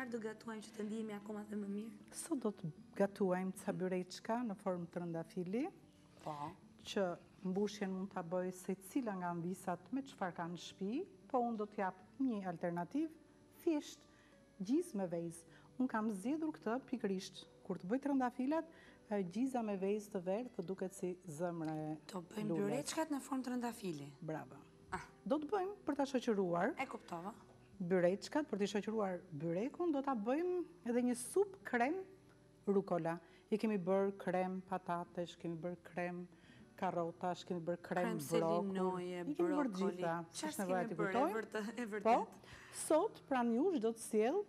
çfarë do gatuajmë që të ndihemi akoma dhe më mirë? Sot do të gatuajmë ca byreçka në formë trëndafili. Po. Që mbushjen mund ta bëj secila nga mvisat me çfarë ka në shtëpi, po unë do t'jap një alternativë, thjesht gjizë me vezë. Unë kam zgjedhur këtë pikërisht kur të bëj trëndafilat, gjiza me vezë të verdhë të duket si zëmra e lulet. Do bëjmë byreçkat në formë trëndafili. Bravo. Do të bëjmë për ta shoqëruar. E kuptova. Byreçkat për të shoqëruar byrekun do ta bëjmë edhe një supë krem rukola. I kemi bërë krem patatesh, kemi bërë krem karrotash, kemi bërë krem brokoli. I kemi bërë gjitha. Çfarë kemi bërë? E vërtet. Po, sot pranë jush do të sjell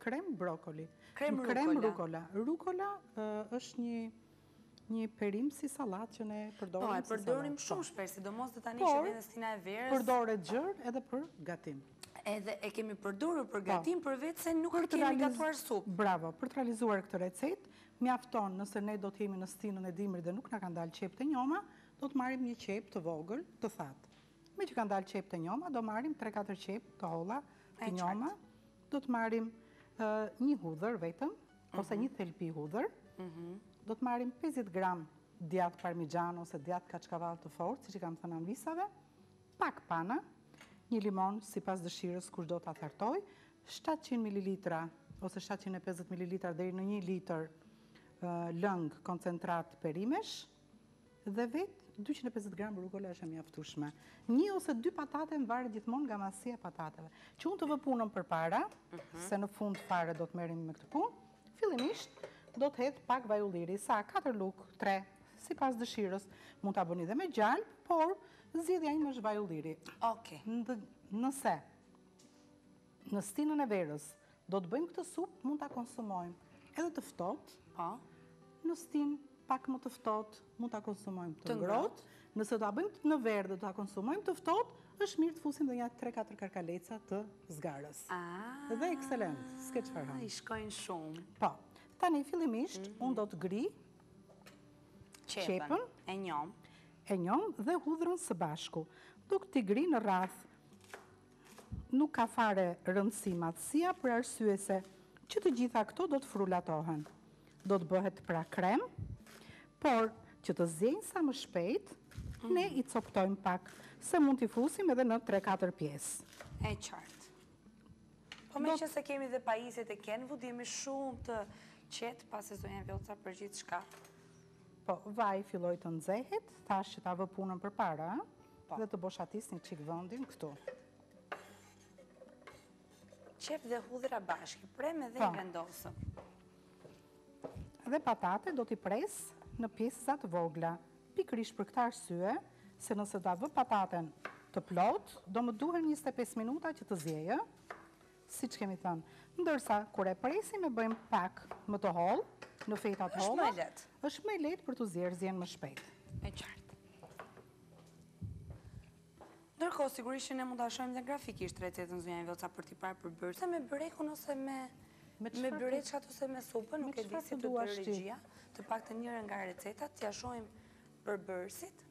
krem brokoli. Krem rukola. Rukola është një perim si sallatë që ne përdorim. Po, e përdorim shumë shpesh, sidomos dhe tani që vjen stina e verës. Përdoret gjerë edhe për gatim. Edhe e kemi përdorur për gatim përveç se nuk kemi gatuar supë. Bravo, për të realizuar këtë recetë, mjafton nëse ne do të jemi në stinën e dimrit dhe nuk na kanë dalë qep të njoma, do të marrim një qep të vogël, të thatë. Me që kanë dalë qep të njoma, do marrim 3-4 qep të holla të njoma, do të marrim një hudhër vetëm, ose një thelpi hudhër, do të marrim 50 gram djath parmigiano ose djath kaçkavall të fortë, siç i kam thënë anvisave, pak pana, një limon sipas dëshirës kush do ta thartoj, 700 ml ose 750 ml deri në 1 litër lëng koncentrat perimesh dhe vetë 250 gram rukola është e mjaftueshme. 1 ose 2 patate varet gjithmonë nga masia e patateve. Që unë të vë punën përpara, se në fund fare do të merrim me këtë punë, fillimisht do të hedh pak vaj ulliri, sa 4 luk, 3, sipas dëshirës. Mund ta bëni edhe me gjalp, por zgjidhja ime është vaj ulliri. Okej. Nëse në stinën e verës do të bëjmë këtë supë, mund ta konsumojmë edhe të ftohtë. Po. Në stinë pak më të ftohtë, mund ta konsumojmë të ngrohtë. Nëse do ta bëjmë në verë dhe do ta konsumojmë të ftohtë, është mirë të fusim edhe 3-4 karkaleca të zgarës. Dhe ekselent, s'ke çfarë hanë. I shkojnë shumë. Po. Tani fillimisht unë do të gri qepën e njom dhe hudhrën së bashku. Do t'i gri në rrath. Nuk ka fare rëndësi matësia për arsye se që të gjitha këto do të frulatohen. Do të bëhet pra krem, por që të zjenjë sa më shpejt, ne i coptojmë pak, se mund t'i fusim edhe në 3-4 pjesë. E qartë. Po me që se kemi dhe pajiset e Kenwood, jemi shumë të qetë pasi zonja Vjoca për gjithë shka. Po, vaj filloj të nxehet, thash që ta vë punën për para, dhe të boshatis një qik vëndin këtu. Qep dhe hudhra bashkë, preme dhe i vendosëm. Dhe patate do t'i pres në pjesëzat vogla. Pikërisht për këtë arsye, se nëse ta vë pataten të plot, do më duhen 25 minuta që të zjejë, si që kemi thënë. Ndërsa, kur e presim e bëjmë pak më të hollë, në fetat holla, është më lehtë për të zjerë zjen më shpejt. E qartë. Ndërkohë, sigurisht që ne mund ta shohim dhe grafikisht recetën zonja Vjoca për t'i parë për bërse me byrekun ose me byreçkat ose me supën, nuk e di si të bërë regjia, të paktën njëra nga recetat, t'ja shohim për bërsit.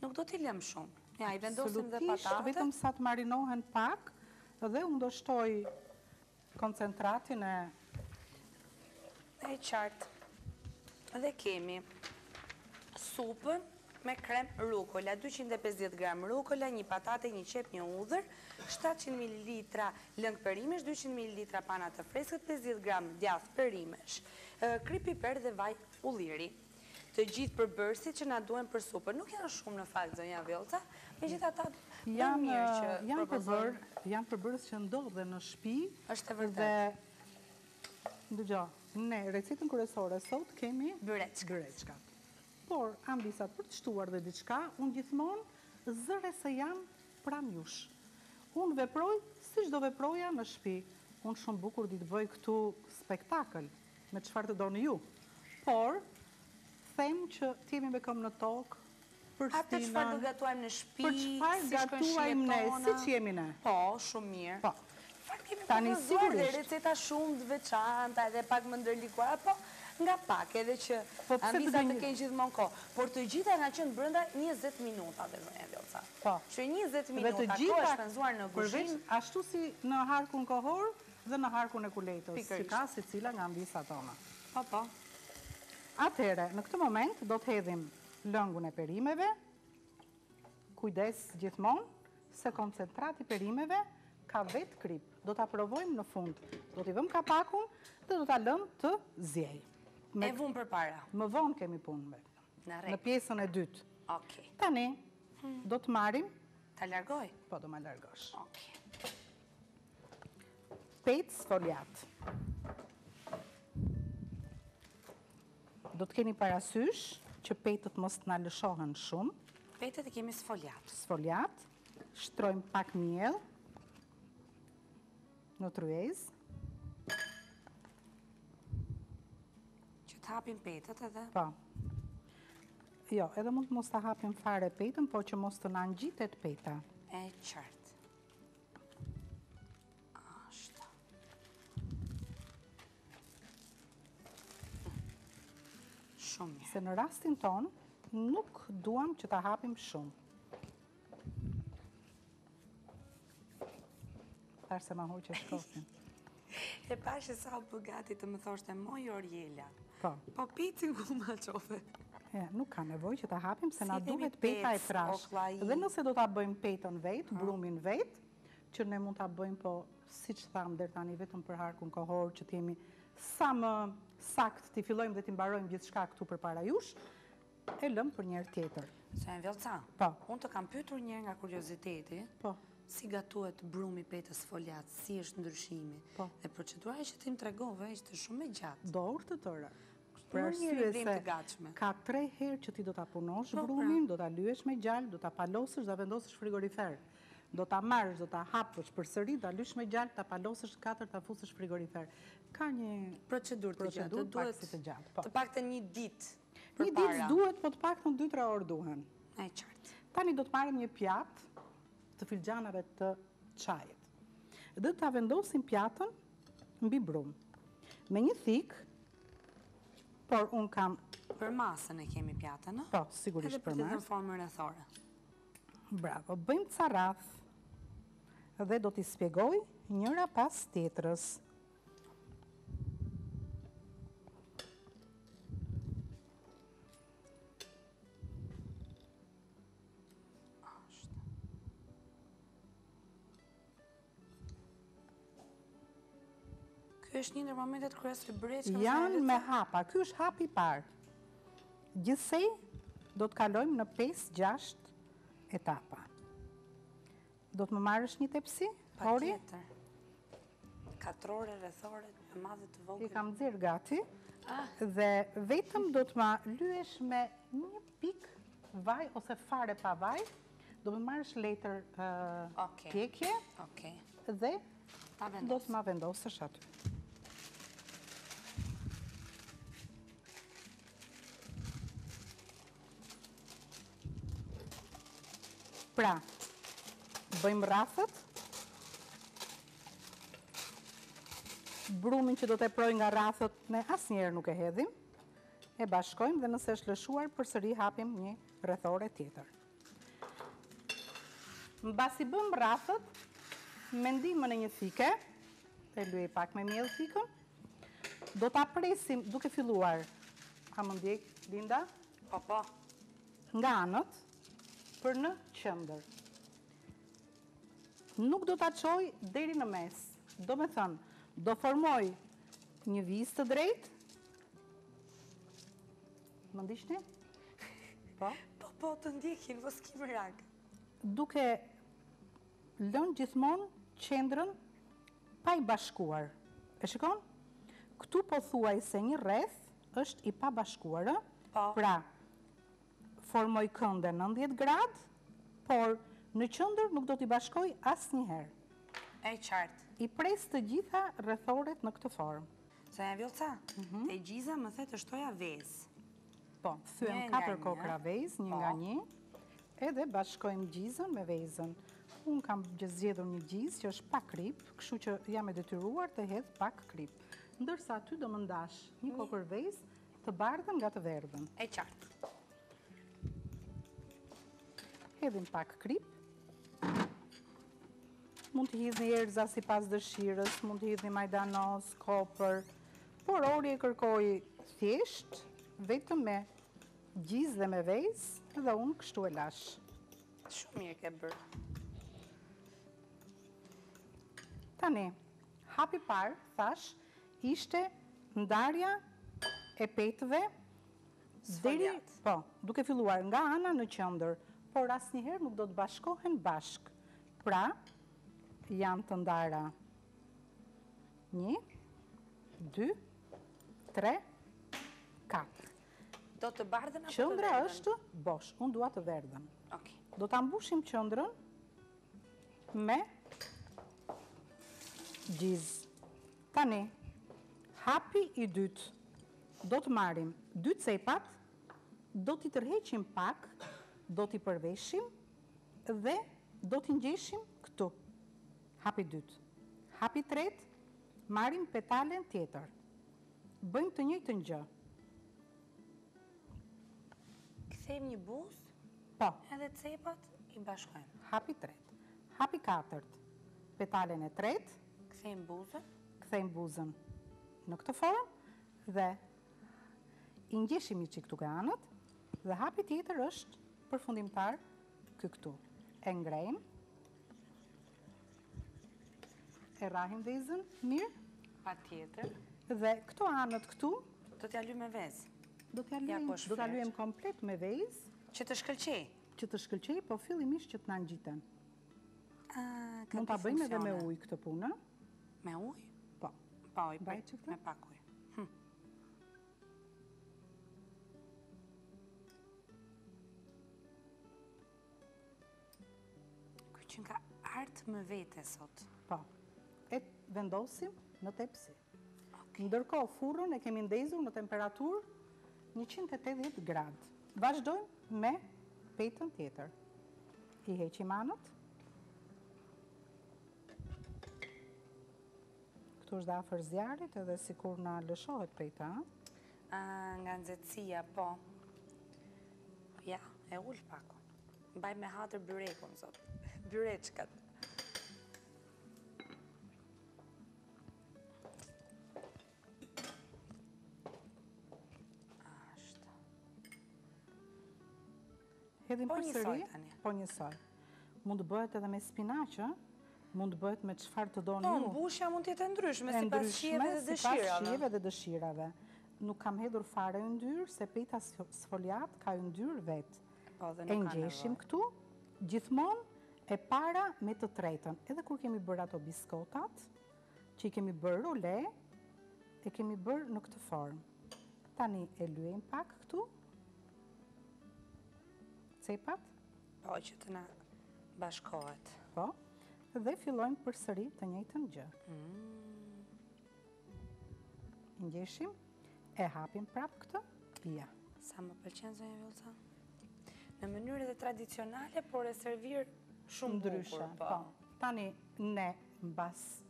Nuk do t'i lëm shumë. Ja, i vendosim dhe patate. Vetëm sa të marinohen pak, dhe unë do shtoj koncentratin e qartë. Dhe kemi supën me krem rukola, 250 gram rukola, një patate, një qep, një hudhër, 700 ml lëng perimesh, 200 ml pana të freskët, 50 gram djath perimesh, kri piper dhe vaj ulliri. Të gjithë përbërësit që na duhen për supën. Nuk janë shumë në fakt, zonja Vjoca, megjithatë më mirë që propozojmë. Janë përbërës që ndodhen në shtëpi. Është e vërtetë. Dëgjoj, ne recetën kryesore sot kemi byreçkat. Por ambisat për të shtuar dhe diçka, unë gjithmonë zëre se jam pranë jush. Unë veproj si çdo veproja në shtëpi. Unë shumë bukur di të bëj këtu spektakël me çfarë të doni ju. Por them që t'jemi me këmbë në tokë, për stinën. Atë çfarë do gatuajmë në shtëpi, për çfarë gatuajmë ne, siç jemi ne. Po, shumë mirë. Po. Fakt kemi propozuar dhe receta shumë të veçanta, edhe pak më ndërlikuara, po nga pak, edhe që ambisa të kenë gjithmonë kohë. Por të gjitha nga qenë brenda 20 minuta dhe zonja Vjoca. Po. Që 20 minuta kohë është shpenzuar në kuzhinë. Ashtu si në harkun kohor dhe në harkun e kuletës, që ka si cila nga ambisa tona. Po. Atëhere, në këtë moment do të hedhim lëngun e perimeve, kujdes gjithmonë, se koncentrati perimeve ka vetë krip. Do të provojmë në fund. Do t'i vëm kapakun dhe do t'a lëm të zjej. E vumë për para. Më vonë kemi punë në pjesën e dytë. Tani, do të marim. Ta largoj? Po, do ma largosh. Pejtë sfoliat. Do të keni parasysh që pejtët mos të në lëshohen shumë. Pejtët e kemi sfoliat. Sfoliat. Shtrojmë pak miell në tryez. Që të hapim pejtët edhe? Po. Jo, edhe mund të mos të hapim fare pejtën, po që mos të në ngjitet pejta. E qartë. Ashtë. Shumë mirë. Se në rastin tonë, nuk duam që të hapim shumë. Tharë se ma hoqë e shkofin. E pashe sa u gati të më thoshte moj Orjela. Po. Po pitin ku ma qofe. Nuk ka nevoj që të hapim, se na duhet peta e trash. Dhe nëse do të bëjmë petën vetë, brumin vetë, që ne mund të bëjmë, po, si që thamë, dherë tani vetëm për harkun kohor, që t'jemi sa më sakt t'i fillojmë dhe t'i mbarojmë gjithë shka këtu për para jush, e lëmë për njerë tjetër. Se e në Vjoca, unë të kam pyetur njerë nga kurioziteti, si gatuhet brumi petës foliat, si është ndryshimi, dhe procedura që ti më tregove ishte shumë e gjatë. Do urtë të tëra. Për arsye se ka 3 herë që ti do t'a punosh brumin, do t'a lyesh me gjallë, do t'a palosësh dhe vendosësh frigorifer. Do t'a marrësh, do t'a hapësh për sëri, t'a lysh me gjallë, t'a palosësh 4, t'a fusësh frigorifer. Ka një procedur të gjatë, të pak të një ditë për para. Një ditë duhet, po të pak të 2-3 orë duhen. E qartë. Tani do të marrim një pjatë të filxhanave të çajit. Dhe t'a vendosim pjatën mbi brum. Me një thikë, por unë kam... Për masën e kemi pjatën, në? Po, sigurisht për masë. Edhe për të dhe formën rrethore. Bravo, bëjmë ca rrath dhe do t'i spjegoj njëra pas tjetrës. Ky është një ndër momentet kryes të breqë? Janë me hapa, ky është hapi parë. Gjithsej, do të kalojmë në 5-6 etapa. Do të më marrësh një tepsi, Ori? Pa tjetër. 4 ore rrethore, e madhe të vogël. I kam nxjerr gati, dhe vetëm do të ma lyesh me një pik vaj, ose fare pa vaj, do të marrësh letër pjekje, dhe do të ma vendosësh aty. Pra, bëjmë rrafët, brumin që do të proj nga rrafët, ne asnjëherë nuk e hedhim, e bashkojmë dhe nëse është lëshuar, përsëri hapim një rrethore tjetër. Mbasi bëjmë rrafët, me ndihmën e një thike, e lyej pak me miell thikën, do ta presim duke filluar, a më ndjek, Linda? Po. Nga anët, për në qëndër. Nuk do t'a qoj deri në mes. Do me thënë, do formoj një vizë të drejt. Më ndishni? Po? Po, të ndjekin, po s'ki më rakë. Duke lënë gjithmonë qendrën pa i bashkuar. E shikon? Këtu po thuaj se një rreth është i pa bashkuar. Pra, formoj kënde 90 gradë, por në qëndër nuk do t'i bashkoj asë njëherë. E qartë. I pres të gjitha rrethoret në këtë formë. Zonja Vjoca, te gjiza më the të shtoja vezë. Po, thyem 4 kokra vezë, një nga një, edhe bashkojmë gjizën me vezën. Unë kam zgjedhur një gjizë që është pak krip, kështu që jam e detyruar të hedh pak krip. Ndërsa ty do më ndash një kokër vezë të bardhën nga të verdhën. E qartë. Hedhim pak krip. Mund të hidhni erza sipas dëshirës, mund të hidhni majdanoz, kopër, por Ori e kërkoi thjesht, vetëm me gjizë dhe me vezë, dhe unë kështu e lash. Shumë mirë ke bërë. Tani, hapi parë, thash, ishte ndarja e petëve Sfoljat. duke filluar nga ana në qendër, por asnjëherë nuk do të bashkohen bashk. Pra, janë të ndara 1, 2, 3, 4. Do të bardhën apo të Qendra verdhën? është bosh, unë dua të verdhën. Okej. Do ta mbushim qendrën me gjizë. Tani, hapi i dytë. Do të marrim 2 cepat, do t'i tërheqim pak, do t'i përveshim dhe do t'i ngjeshim këtu. Hapi dytë. Hapi tretë, marrim petalen tjetër. Bëjmë të njëjtën gjë. Kthejmë një buzë, Po, edhe cepat i bashkojmë. hapi tretë. Hapi katërt. Petalen e tretë, Kthejmë buzën. kthejmë buzën në këtë formë dhe i ngjeshim një çik këtu nga anët dhe hapi tjetër është përfundimtar këtu. E ngrejmë. E rrahim vezën mirë Patjetër. dhe këto anët këtu Do t'ja lymë me vezë. do t'ja Ja, lyejmë, po do ta shfleq. lyejmë komplet me vezë Që të shkëlqej. që të shkëlqej, po fillimisht që të na ngjiten. Ka Mund ta dy bëjmë edhe me funksione. ujë këtë punë. Me ujë? Po. Pa ujë, Mbaj që këtë? me pak ujë. Kuj që nga artë më vete sot. Po. E vendosim në tepsi. Ndërkohë furrën e kemi ndezur në temperaturë 180 gradë. Vazhdojmë me petën tjetër. I heqim anët. Këtu është dhe afër zjarit edhe sikur na lëshohet peta. Nga nxehtësia, po. Ja, e ull pakun. Mbaj me hatër byrekun sot. Byreçkat. Ashtu. Hedhim Po përsëri. njësoj tani. Po njësoj. Mund të bëhet edhe me spinaqë, mund të bëhet me çfarë të doni Po, ju. mbushja mund të jetë ndryshme, E sipas shijeve dhe sipas dëshirave. shijeve dhe dëshirave. Nuk kam hedhur fare yndyrë, se peta sfoliat ka yndyrë vetë. Po, dhe E nuk ka ngjeshim nevojë. këtu, gjithmonë e para me të tretën. Edhe kur kemi bërë ato biskotat, që i kemi bërë role, e kemi bërë në këtë formë. Tani e lyejmë pak këtu, cepat, Po, që të na bashkohet. po, dhe fillojmë përsëri të njëjtën gjë. I ngjeshim, e hapim prap këtë, ja. Sa më pëlqen zonja Vjollca? Në mënyrë edhe tradicionale, por e servir shumë Ndryshe, bukur, po. Tani ne mbas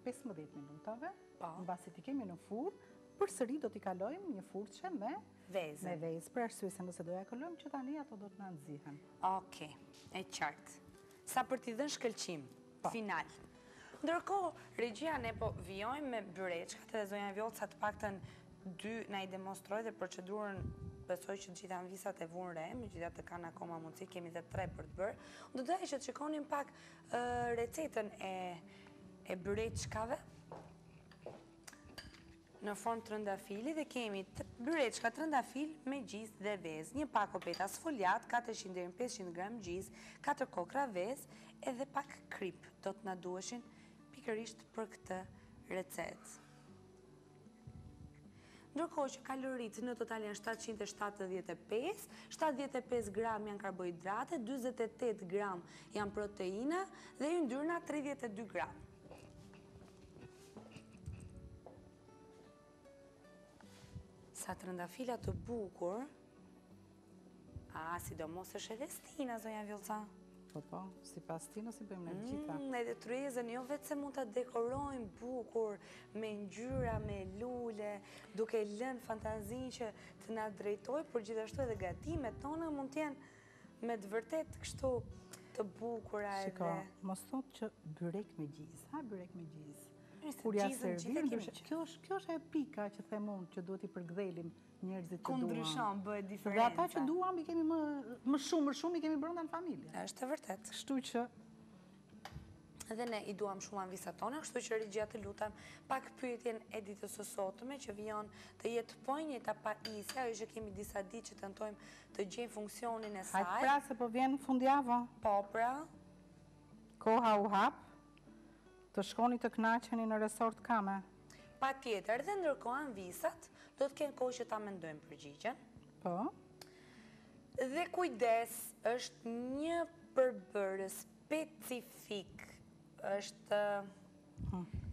15 minutave, Po. mbasi ti kemi në furrë, përsëri do t'i kalojmë një furçe me Vezë. vezë, për arsye se nëse do ja kalojmë që tani ato do të na nxihen. Okej, e qartë. Sa për t'i dhënë shkëlqim, Po. final. Ndërkohë, regjia ne po vijojmë me byreçkat edhe zonja Vjollca të paktën 2 na i demonstroi dhe procedurën besoj që të gjitha visat e vunë re, megjithatë të kanë akoma mundësi, kemi dhe 3 për të bërë. Unë do doja që të shikonim pak recetën e byreçkave në formë trëndafili dhe kemi byreçka trëndafil me gjizë dhe vezë, një pak opeta sfoliat, 400 deri në 500 gram gjizë, 4 kokra vezë edhe pak krip do të na duheshin pikërisht për këtë recetë. Ndërkohë që kaloritë në total janë 775, 75 gram janë karbohidrate, 48 gram janë proteina dhe yndyrna 32 gram. Sa trëndafila të bukur, sidomos është edhe stina, zonja Vjollca. Po, si pas ti nësi bëjmë në gjitha. Edhe tryezën, jo vetë se mund të dekorojmë bukur, me ngjyra, me lule, duke lënë fantazin që të na drejtoj, por gjithashtu edhe gatimet tona mund t'jenë me të vërtet kështu të bukura edhe. Shiko, mos thot që byrek me gjizë. Ha, byrek me gjizë. Kur ja Gjizën gjithë e servir, kemi që. kjo është e pika që them unë, që duhet i përgdhelim njerëzit që Ku duan. ndryshon, bëhet Dhe diferenca. ata që duam i kemi më shumë i kemi brenda në familje. Është e vërtet. Kështu që Edhe ne i duam shumë anvisat tona, kështu që Regja të lutem pak pyetjen e ditës së sotme që vijon të jetë ponjeta pa isja, ajo që kemi disa ditë që tentojmë të gjejmë funksionin e saj. hajtë pra se po vjen fundjava, Po pra, koha u hap, të shkoni të kënaqeni në resort Kame. pa tjetër, dhe ndërkohë anvisat do të kenë kohë që ta mendojmë përgjigjen. Po, Dhe kujdes, është një përbërës specifik, është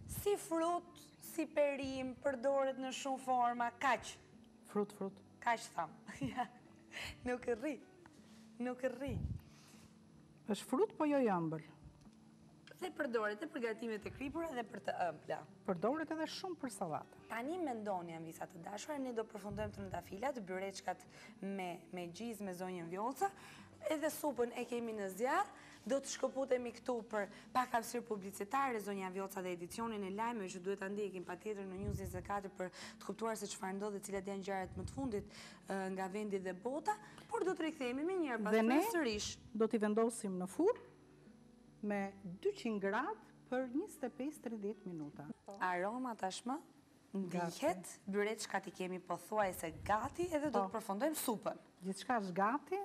si frut, si perim, përdoret në shumë forma, kaq frut. thamë. Ja, nuk rri. Është frut po jo i ëmbël. Dhe përdoret e për gatimet e kripura dhe për të ëmbla. Përdoret edhe shumë për sallate. Tani mendoni anvisat të dashura, ne do përfundojmë të ndafilat, byreçkat me gjizë, me zonjën Vjollca, edhe supën e kemi në zjarr. Do të shkëputemi këtu për pak hapësirë publicitare, zonja Vjollca dhe edicionin e lajmeve që duhet ta ndjekim patjetër në News 24 për të kuptuar se çfarë ndodh dhe cilat janë gjërat më të fundit nga vendi dhe bota, por do të rikthehemi më njëherë pas Dhe ne sërish. do t'i vendosim në furrë me 200 gradë për 25-30 minuta. Aroma tashmë ndihet, byreçkat i kemi pothuajse gati edhe do të përfundojmë supën. Gjithçka është gati,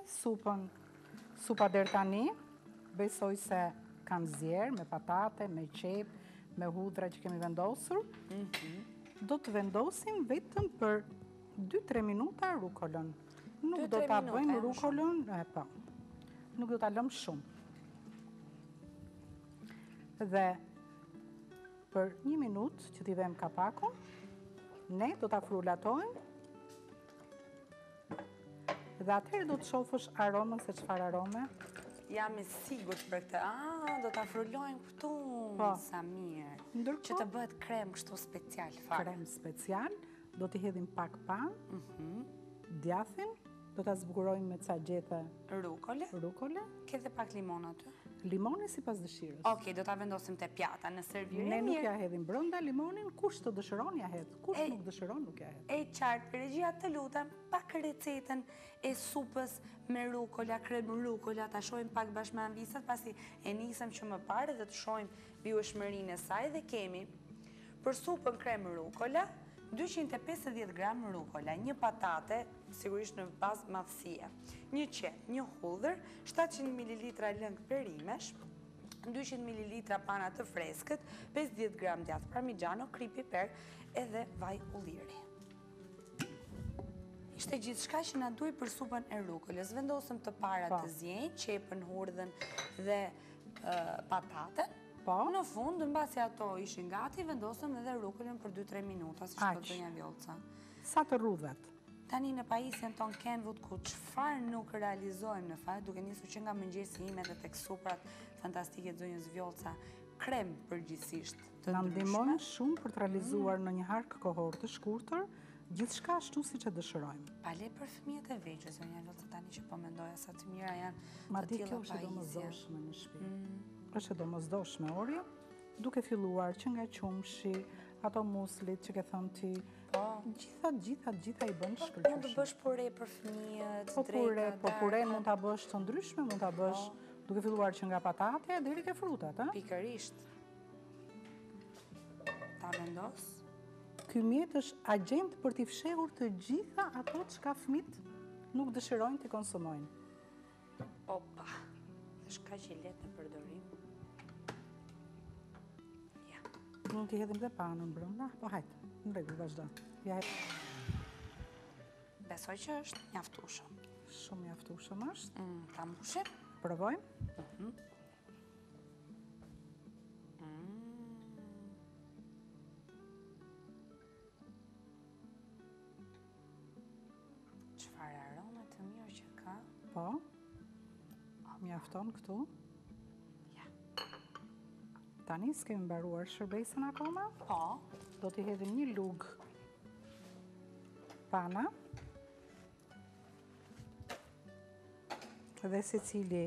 supa deri tani, besoj se kam zjerë me patate, me qep, me hudhra që kemi vendosur. Do të vendosim vetëm për 2-3 minuta rukolën. Nuk 2-3 do ta minuta, bëjmë më rukolën, po. Nuk do ta lëmë shumë. Dhe për 1 minutë që t'i vëmë kapakun, ne do ta frulatojmë. Dhe atëherë do të shofësh aromën se çfarë arome. Jam e sigurt për këtë. Do ta frulojmë këtu. Po. Sa mirë. Ndërkohë- Që të bëhet krem kështu special fare. Krem special, do t'i hedhim pak pan, djathin, do t'a zbukurojmë me ca gjete rukole, Ke dhe pak limon aty. limoni sipas dëshirës. Okej, do ta vendosim te pjata në servirë. Ne nuk mirë. ja hedhim brenda limonin, kush të dëshiron ja hedh, kush E- nuk dëshiron nuk ja hedh. E qartë, Regjia, të lutem, pak recetën e supës me rukola, krem rukola, ta shohim pak bashkë me anvisat, pasi e nisëm që më parë dhe të shohim vjueshmërinë e saj dhe kemi për supën krem rukola 250 gram rukola, një patate, sigurisht në bazë madhësie, një qep, një hudhër, 700 ml lëng perimesh, 200 ml pana të freskët, 50 gram djathë parmigiano, kri piper edhe vaj ulliri. Ishte gjithçka që na duaj për supën e rukolës. Vendosëm të para Po. të zjenj, qepën, hudhën dhe pataten. Po. Në fund, mbasi ato ishin gati, vendosëm edhe rukolën për 2-3 minuta, si Aq. shkot zonja Vjollca. Sa të rrudhet. Tani në pajisjen ton Kenwood, ku çfarë nuk realizojmë në fakt, duke nisur që nga mëngjesi im edhe tek suprat fantastike të zonjës Vjollca, krem përgjithsisht të Na ndryshme. ndihmon shumë për të realizuar në një hark kohor të shkurtër, gjithçka ashtu siç e dëshirojmë. Pale për fëmijët e vegjël, zonja Vjollca, tani që po mendoja sa të mira janë Madje të kjo tilla është e pajisje. domosdoshme në shtëpi. Është e domosdoshme orje, duke filluar që nga qumshi, ato muslit që ke thënë ti, Po. gjitha i bën Mund të shkëlqyeshëm. bësh pure për fëmijët, Po pure, dreka, po pure darka. mund ta bësh të ndryshme, mund ta bësh duke filluar që nga patate deri ke frutat, ë? Pikërisht. Ta vendos. Ky mjet është agent për t'i fshehur të gjitha ato çka fëmit nuk dëshirojnë të konsumojnë. Opa. Është kaq i lehtë në përdorim. Ja. Mund t'i hedhim dhe panën brenda, po hajt, në rregull vazhdo. Ja, Besoj që është mjaftueshëm. shumë mjaftueshëm është. Ta mbushim. Provojmë. Çfarë arome të mirë që ka. Po. Mjafton këtu. Tani s'kemi mbaruar shërbesën akoma. Po. Do t'i hedhim një lugë pana. Dhe se cili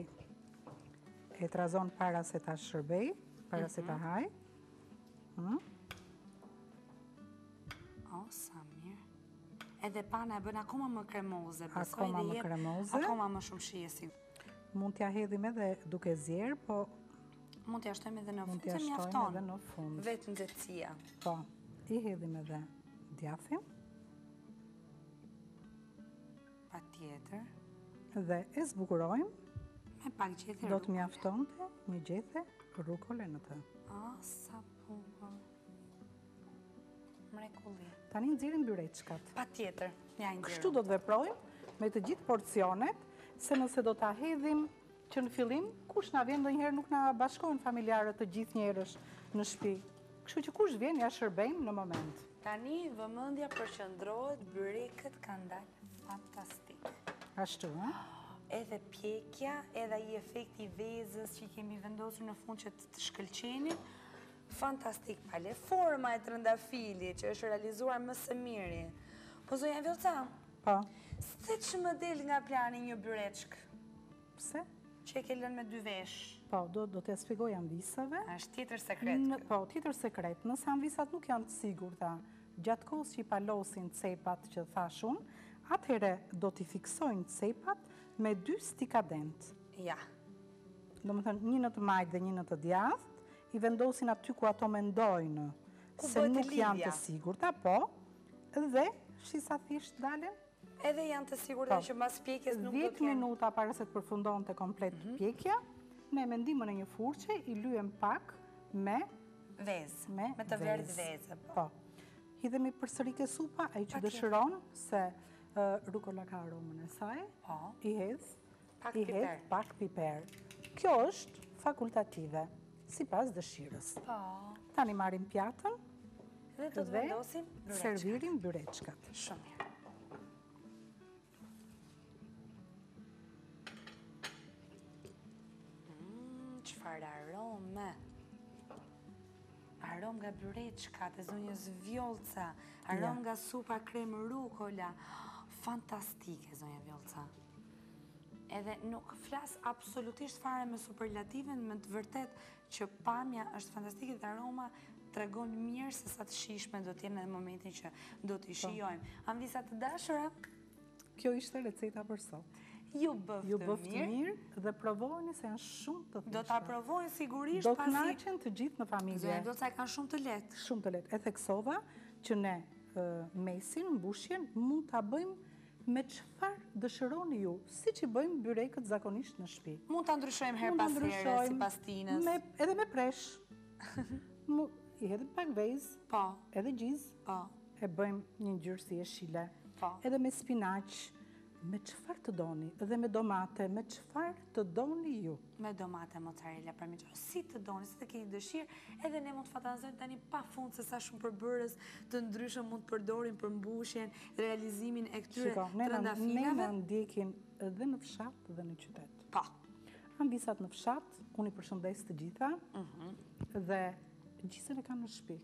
e trazon para se ta shërbej, para se ta haj. O, sa mirë. Edhe pana e bën akoma më kremoze, besoj, Akoma dhe më jep kremoze. akoma më shumë shije si. Mund t'ja hedhim edhe duke zjerë, po Mund t'ja shtojmë edhe në mund fund, t'ja se shtojmë mjafton. edhe në fund. Vetë nxehtësia. Po, i hedhim edhe djathin Patjetër. dhe e zbukurojmë. Me pak gjethe Do të mjaftonte një gjethe rukole në të. Sa bukur. Mrekulli. Tani nxjerrim byreçkat. Patjetër. Ja i Kështu do të veprojmë me të gjithë porcionet, se nëse do ta hedhim që në fillim, kush na vjen ndonjëherë nuk na bashkohen familjarët të gjithë njerësh në shtëpi. Kështu që kush vjen ja shërbejmë në moment. Tani vëmendja përqendrohet, byrekët kanë dalë fantastik. Ashtu, ha? Edhe pjekja, edhe ai efekti i vezës që i kemi vendosur në fund që të shkëlqenin. Fantastik pale. Forma e trëndafilit që është realizuar më së miri. Po zonja Vjoca, Po, s'te që më del nga plani një byreçk pse? që e ke lënë me 2 vesh. Po, do t'ja shpjegoj anvisave. Është tjetër sekret. Po, tjetër sekret, nëse anvisat nuk janë të sigurta, gjatë kohës që i palosin cepat që thashun, atëhere do t'i fiksojnë cepat me 2 stikadent. Ja. Do më thënë, një në të majtë dhe një në të djathtë, i vendosin aty ku ato mendojnë se bëhet nuk janë lidhja. të sigurta, po, dhe shisa thjesht dalen, Edhe janë të sigurta Po. që mbas pjekjes nuk do 10 të jenë. minuta para se të përfundon të komplet pjekja, ne me ndihmën e një furçe i lyem pak me Vezë. me Me të verdh vezë. vezë. Po. Hidhemi përsëri ke supa, ai që Patjetër. dëshiron se rukola ka aromën e saj, Po. i hedh Pak i piper. hedh pak piper. Kjo është fakultative, sipas dëshirës. Po. Tani marrim pjatën Dhe do të dhe vendosim byreçkat. servirim byreçkat. Shumë mirë. Çfarë arome. Arom nga byreçkat e zonjës Vjollca, arom nga supa krem rukola. Fantastike, zonja Vjollca. Edhe nuk flas absolutisht fare me superlativen, me të vërtet që pamja është fantastike dhe aroma tregon mirë se sa të shijshme do të jenë në momentin që do t'i shijojmë. Anvisa të dashura, Kjo ishte receta për sot. ju bëf Ju të bëftë mirë. mirë dhe provojeni se janë shumë të thjeshta. Do ta provojnë sigurisht Do pasi kënaqen të gjithë në familje. Zonja Vjollca e kanë shumë të lehtë. Shumë të lehtë. E theksova që ne mesin, mbushjen, mund ta bëjmë me çfarë dëshironi ju, siç i bëjmë byrekët zakonisht në shtëpi. Mund ta ndryshojmë her Mund ta pas here ndryshojmë sipas tinës. edhe me presh. I hedhim pak vezë, Po, edhe gjizë, po. e bëjmë një ngjyrë si jeshile. Po. Edhe me spinaq, me çfarë të doni, edhe me domate, me çfarë të doni ju. Me domate, mozzarella, parmigiano, si të doni, si të keni dëshirë, edhe ne mund të fantazojmë tani pa fund se sa shumë përbërës të ndryshëm mund të përdorin për mbushjen, realizimin e këtyre Shiko, ne na trëndafilave. ndjekin edhe në fshat dhe në qytet. Po, Anvisat në fshat, unë i përshëndes të gjitha, dhe gjisën e kanë në shtëpi.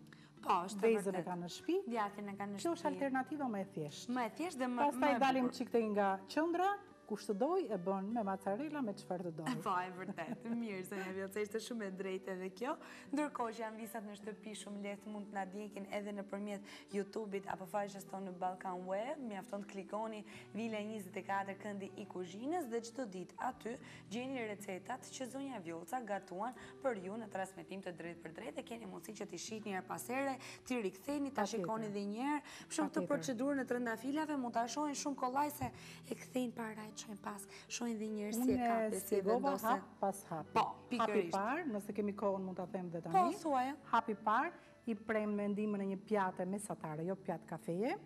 po, është të Vezën e vërtet. kanë në shtëpi. Djathtin e kanë në Kjo është shtëpi. alternativa më e thjeshtë. Më e thjeshtë dhe më Pastaj e dalim bukur. çik nga qendra, kush të doj e bën me mozzarella, me çfarë të doj. Po, e vërtet. Mirë, zonja Vjollca, ishte shumë e drejtë edhe kjo. Ndërkohë që janë visat në shtëpi shumë lehtë mund të na ndjekin edhe nëpërmjet YouTube-it apo faqes tonë në Ballkan Web, mjafton të klikoni Vila 24 këndi i kuzhinës dhe çdo ditë aty gjeni recetat që zonja Vjollca gatuan për ju në transmetim të drejtë për drejtë dhe keni mundësi që t'i shihni her pas here, t'i riktheni, ta shikoni edhe një herë. Për shembull këtë procedurën e trëndafilave mund ta shohin shumë kollaj se e kthejnë para shohin pas, shohin dhe njërë si e Unë kape, si e spjegova vendose. hap pas hapi. Po, Hapi pikërisht. parë, nëse kemi kohën mund ta them dhe tani. Po, thuaja. Hapi parë i prem me ndihmën e një pjate mesatare, jo pjatë kafeje,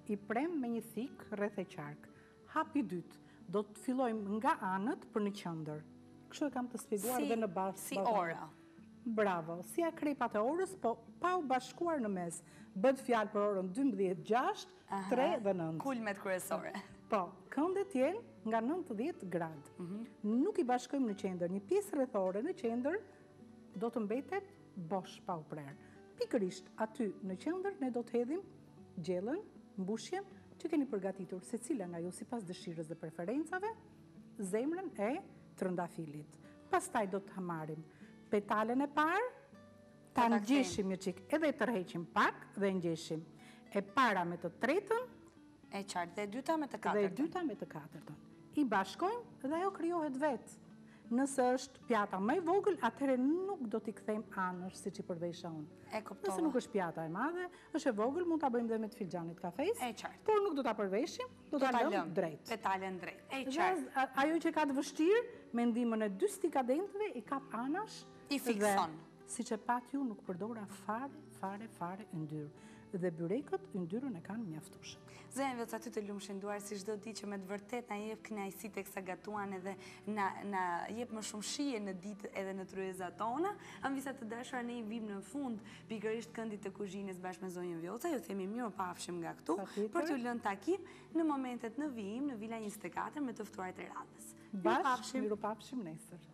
i prem me një thik rreth e qark. Hapi dytë, do të fillojmë nga anët për në qendër. Kështu e kam të spjeguar dhe në bashkë. Si ora. Bravo, si akrepat e orës, po pa u bashkuar në mes. Bët fjalë për orën 12:06, 3 dhe 9. Kulmet kryesore. Po, këndet jenë nga 90 gradë. Nuk i bashkojmë në qendër. Një pjesë rrethore në qendër do të mbetet bosh pa u prerë. Pikërisht aty në qendër ne do të hedhim gjellën, mbushjen që keni përgatitur secila nga ju sipas dëshirës dhe preferencave, zemrën e trëndafilit. Pastaj do të marrim petalen e parë, ta ngjeshim një çik, edhe e tërheqim pak dhe ngjeshim. E para me të tretën, E qartë, dhe e dyta me të dhe e katërtën. dyta me të katërtën. I bashkojmë dhe ajo krijohet vetë. Nëse është pjata më e vogël, atëherë nuk do t'i kthejmë anësh siç i përvesha unë. E kuptova. Nëse nuk është pjata e madhe, është e vogël, mund ta bëjmë dhe me të filxhanit kafes. E qartë. Por nuk do ta përveshim, do ta lëmë drejt. Petalen drejt. E Dhe qartë. ajo që ka të vështirë, me ndihmën e 2 stikadentëve i kap anash. I fikson. Siç e pat ju, nuk përdora fare yndyrë. Dhe byrekët yndyrën e kanë mjaftueshëm. Zonja Vjoca, ty të lumë shënduar, si çdo ditë që me të vërtet na jep kënaqësi tek sa gatuan edhe na jep më shumë shije në ditë edhe në tryezat tona. Anvisa të dashura, ne i vim në fund pikërisht këndit të kuzhinës bashkë me zonjën Vjoca. Ju themi mirupafshim nga këtu për t'ju lënë takim në momentet në vijim në Vila 24 me të ftuarit e radhës. Bashkë mirupafshim nesër.